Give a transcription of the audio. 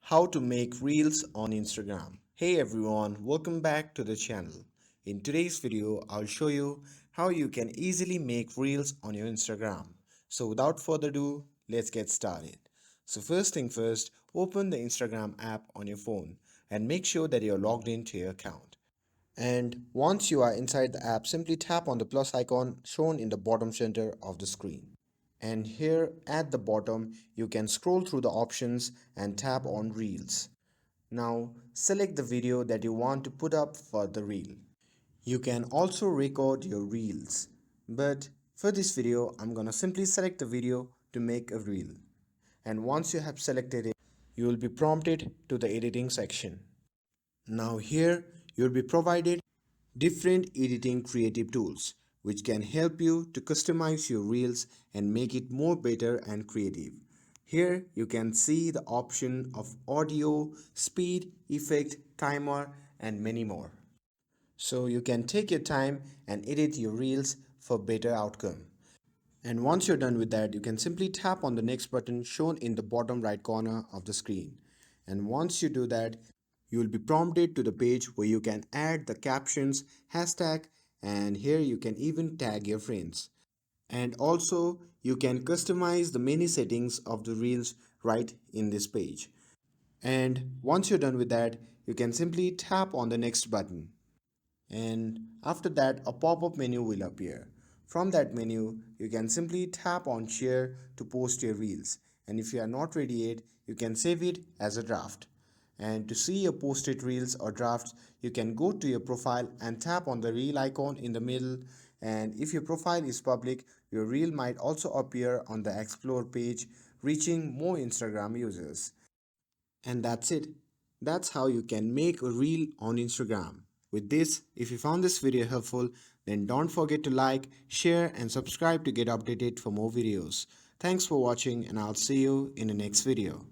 How to make reels on Instagram. Hey everyone, welcome back to the channel. In today's video, I'll show you how you can easily make reels on your Instagram. So without further ado, let's get started. So first thing first, open the Instagram app on your phone and make sure that you're logged into your account. And once you are inside the app, simply tap on the plus icon shown in the bottom center of the screen. And here at the bottom, you can scroll through the options and tap on Reels. Now, select the video that you want to put up for the reel. You can also record your reels, but for this video, I'm gonna simply select the video to make a reel. And once you have selected it, you will be prompted to the editing section. Now here you'll be provided different editing creative tools which can help you to customize your reels and make it more better and creative. Here you can see the option of audio, speed, effect, timer and many more. So you can take your time and edit your reels for better outcome. And once you're done with that, you can simply tap on the next button shown in the bottom right corner of the screen. And once you do that, you will be prompted to the page where you can add the captions, hashtag, and here you can even tag your friends. And also, you can customize the many settings of the reels right in this page. And once you're done with that, you can simply tap on the next button and after that a pop-up menu will appear. From that menu you can simply tap on share to post your reels, and if you are not ready yet you can save it as a draft. And to see your posted reels or drafts you can go to your profile and tap on the reel icon in the middle, and if your profile is public your reel might also appear on the explore page, reaching more Instagram users. And that's it. That's how you can make a reel on Instagram. With this, if you found this video helpful, then don't forget to like, share, and subscribe to get updated for more videos. Thanks for watching, and I'll see you in the next video.